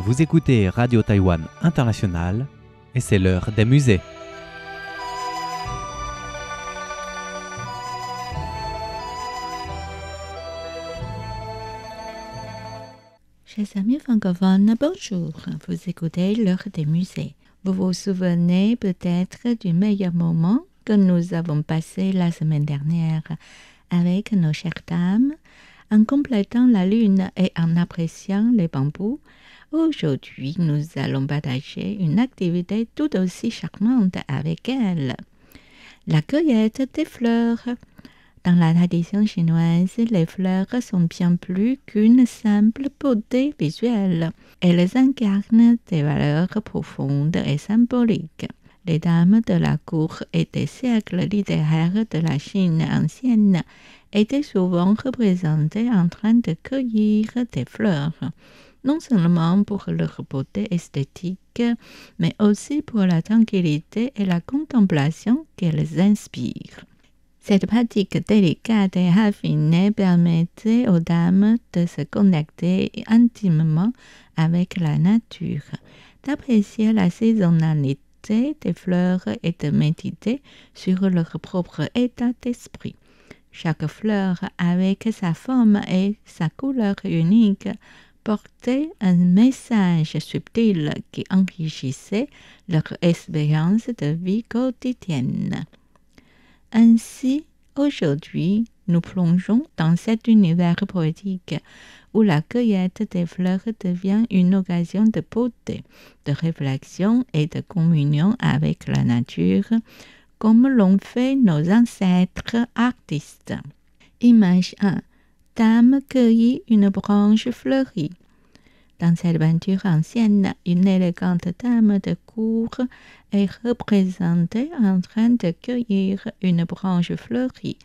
Vous écoutez Radio Taïwan International et c'est l'heure des musées. Chers amis francophones, bonjour. Vous écoutez l'heure des musées. Vous vous souvenez peut-être du meilleur moment que nous avons passé la semaine dernière avec nos chères dames en complétant la lune et en appréciant les bambous. Aujourd'hui, nous allons partager une activité tout aussi charmante avec elles. La cueillette des fleurs. Dans la tradition chinoise, les fleurs sont bien plus qu'une simple beauté visuelle. Elles incarnent des valeurs profondes et symboliques. Les dames de la cour et des siècles littéraires de la Chine ancienne étaient souvent représentées en train de cueillir des fleurs, non seulement pour leur beauté esthétique, mais aussi pour la tranquillité et la contemplation qu'elles inspirent. Cette pratique délicate et raffinée permettait aux dames de se connecter intimement avec la nature, d'apprécier la saisonnalité des fleurs et de méditer sur leur propre état d'esprit. Chaque fleur, avec sa forme et sa couleur unique, portait un message subtil qui enrichissait leur expérience de vie quotidienne. Ainsi, aujourd'hui, nous plongeons dans cet univers poétique où la cueillette des fleurs devient une occasion de beauté, de réflexion et de communion avec la nature, comme l'ont fait nos ancêtres artistes. Image 1. Dame cueillit une branche fleurie. Dans cette peinture ancienne, une élégante dame de cour est représentée en train de cueillir une branche fleurie.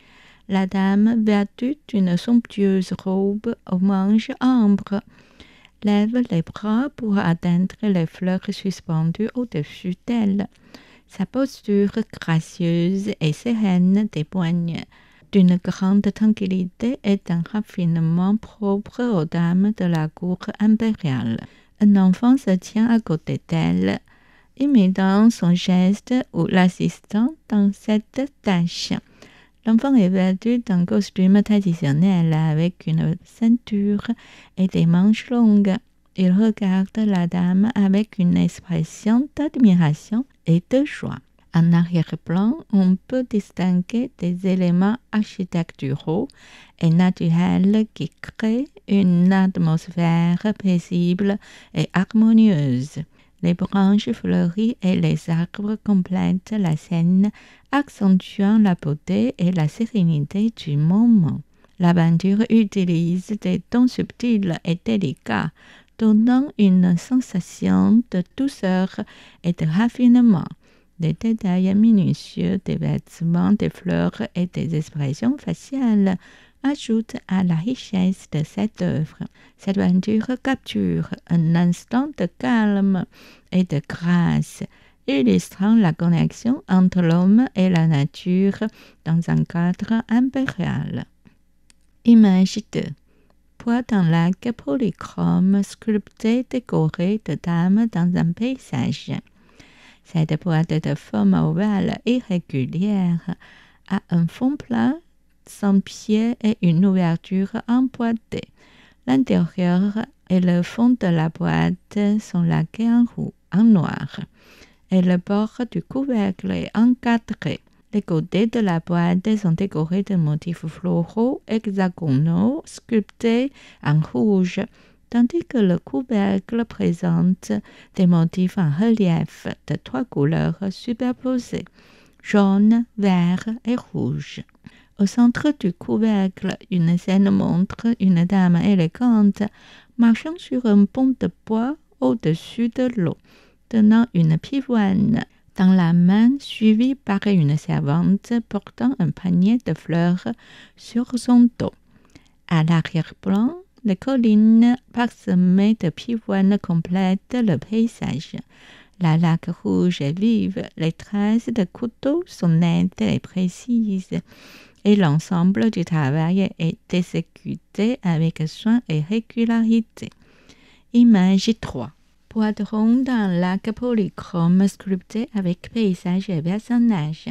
La dame, vêtue d'une somptueuse robe aux manches amples, lève les bras pour atteindre les fleurs suspendues au-dessus d'elle. Sa posture gracieuse et sereine témoigne d'une grande tranquillité et d'un raffinement propre aux dames de la cour impériale. Un enfant se tient à côté d'elle, imitant son geste ou l'assistant dans cette tâche. L'enfant est vêtu d'un costume traditionnel avec une ceinture et des manches longues. Il regarde la dame avec une expression d'admiration et de joie. En arrière-plan, on peut distinguer des éléments architecturaux et naturels qui créent une atmosphère paisible et harmonieuse. Les branches fleuries et les arbres complètent la scène, accentuant la beauté et la sérénité du moment. La peinture utilise des tons subtils et délicats, donnant une sensation de douceur et de raffinement. Des détails minutieux des vêtements, des fleurs et des expressions faciales ajoutent à la richesse de cette œuvre. Cette peinture capture un instant de calme et de grâce, illustrant la connexion entre l'homme et la nature dans un cadre impérial. Image 2. Boîte en lac polychrome sculptée décorée de dames dans un paysage. Cette boîte de forme ovale irrégulière a un fond plat, sans pied et une ouverture emboîtée. L'intérieur et le fond de la boîte sont laqués en noir, et le bord du couvercle est encadré. Les côtés de la boîte sont décorés de motifs floraux hexagonaux sculptés en rouge, tandis que le couvercle présente des motifs en relief de 3 couleurs superposées, jaune, vert et rouge. Au centre du couvercle, une scène montre une dame élégante marchant sur un pont de bois au-dessus de l'eau, tenant une pivoine dans la main, suivie par une servante portant un panier de fleurs sur son dos. À l'arrière-plan, les collines parsemées de pivoines complètent le paysage. La laque rouge est vive, les traces de couteau sont nettes et précises, et l'ensemble du travail est exécuté avec soin et régularité. Image 3. Poidron d'un lac polychrome sculpté avec paysages et personnages,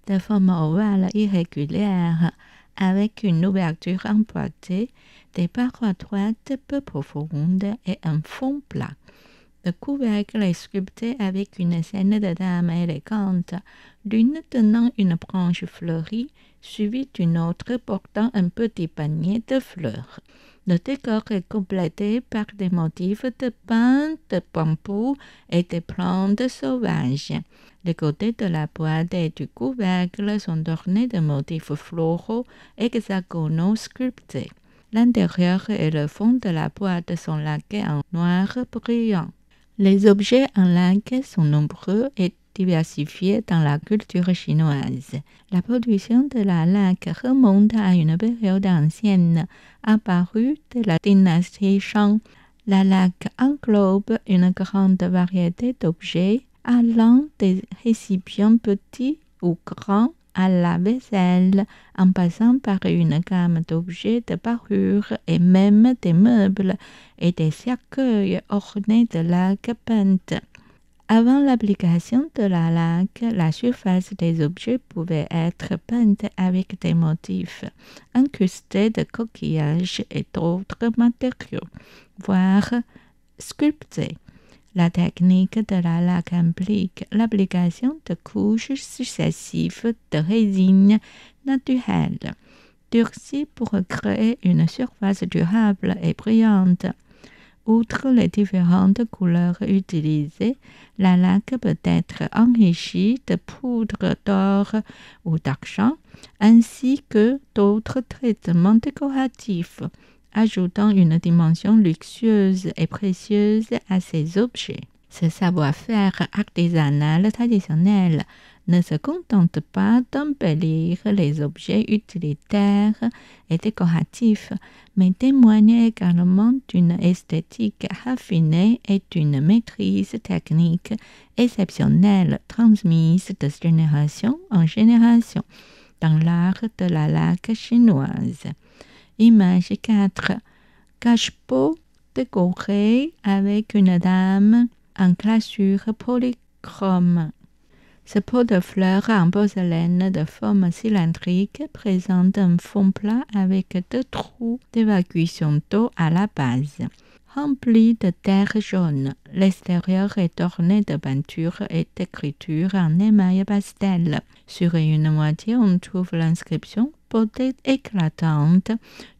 de forme ovale irrégulière, avec une ouverture emboîtée, des parois droites peu profondes et un fond plat. Le couvercle est sculpté avec une scène de dames élégantes, l'une tenant une branche fleurie, suivie d'une autre portant un petit panier de fleurs. Le décor est complété par des motifs de pins, de bambou et de plantes sauvages. Les côtés de la boîte et du couvercle sont ornés de motifs floraux hexagonaux sculptés. L'intérieur et le fond de la boîte sont laqués en noir brillant. Les objets en laque sont nombreux et diversifiés dans la culture chinoise. La production de la laque remonte à une période ancienne, apparue de la dynastie Shang. La laque englobe une grande variété d'objets, allant des récipients petits ou grands à la vaisselle, en passant par une gamme d'objets de parure et même des meubles et des cercueils ornés de laque peinte. Avant l'application de la laque, la surface des objets pouvait être peinte avec des motifs incrustés de coquillages et d'autres matériaux, voire sculptés. La technique de la laque implique l'application de couches successives de résine naturelle, durcie pour créer une surface durable et brillante. Outre les différentes couleurs utilisées, la laque peut être enrichie de poudre d'or ou d'argent, ainsi que d'autres traitements décoratifs, ajoutant une dimension luxueuse et précieuse à ces objets. Ce savoir-faire artisanal traditionnel ne se contente pas d'embellir les objets utilitaires et décoratifs, mais témoigne également d'une esthétique raffinée et d'une maîtrise technique exceptionnelle transmise de génération en génération dans l'art de la laque chinoise. Image 4. Cache-pot décoré avec une dame en glasure polychrome. Ce pot de fleurs en porcelaine de forme cylindrique présente un fond plat avec 2 trous d'évacuation d'eau à la base. Rempli de terre jaune, l'extérieur est orné de peintures et d'écritures en émail pastel. Sur une moitié, on trouve l'inscription « Beauté éclatante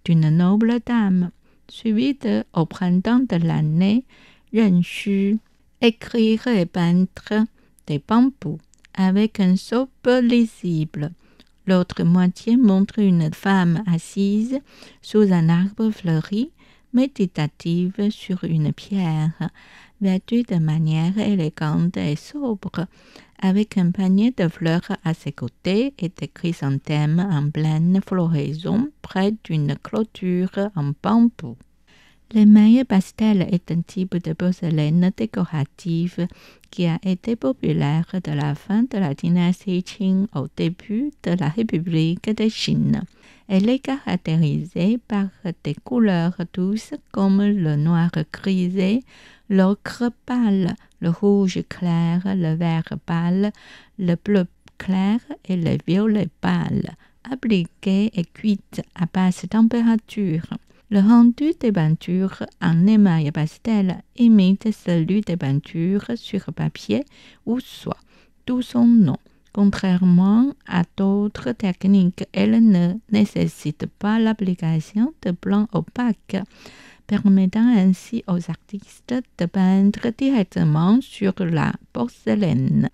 d'une noble dame », suivie de « Au printemps de l'année, Ren Xu », écrire et peindre des bambous, avec un socle lisible. L'autre moitié montre une femme assise sous un arbre fleuri, méditative sur une pierre, vêtue de manière élégante et sobre, avec un panier de fleurs à ses côtés et des chrysanthèmes en pleine floraison près d'une clôture en bambou. L'émail pastel est un type de porcelaine décorative qui a été populaire de la fin de la dynastie Qing au début de la République de Chine. Elle est caractérisée par des couleurs douces comme le noir grisé, l'ocre pâle, le rouge clair, le vert pâle, le bleu clair et le violet pâle, appliquée et cuite à basse température. Le rendu des peintures en émail pastel imite celui des peintures sur papier ou soie, d'où son nom. Contrairement à d'autres techniques, elle ne nécessite pas l'application de blanc opaque, permettant ainsi aux artistes de peindre directement sur la porcelaine.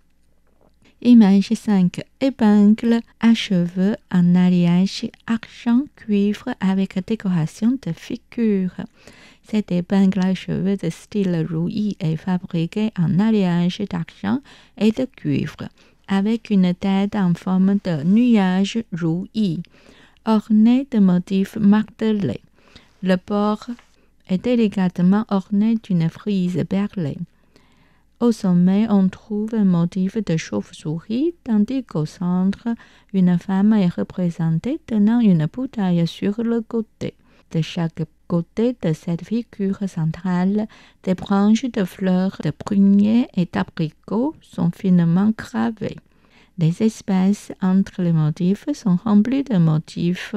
Image 5. Épingle à cheveux en alliage argent-cuivre avec décoration de figures. Cette épingle à cheveux de style rouillis est fabriquée en alliage d'argent et de cuivre, avec une tête en forme de nuage rouillis, ornée de motifs martelés. Le bord est délicatement orné d'une frise perlée. Au sommet, on trouve un motif de chauve-souris, tandis qu'au centre, une femme est représentée tenant une bouteille sur le côté. De chaque côté de cette figure centrale, des branches de fleurs de prunier et d'abricot sont finement gravées. Les espaces entre les motifs sont remplis de motifs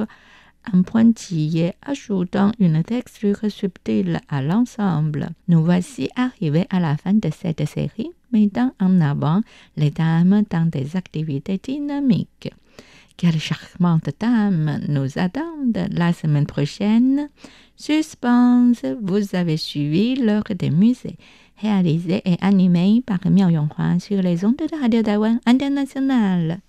en pointillés, ajoutant une texture subtile à l'ensemble. Nous voici arrivés à la fin de cette série, mettant en avant les dames dans des activités dynamiques. Quelles charmantes dames nous attendent la semaine prochaine. Suspense, vous avez suivi l'heure des musées, réalisé et animé par Miao Yonghua sur les ondes de Radio Taïwan International.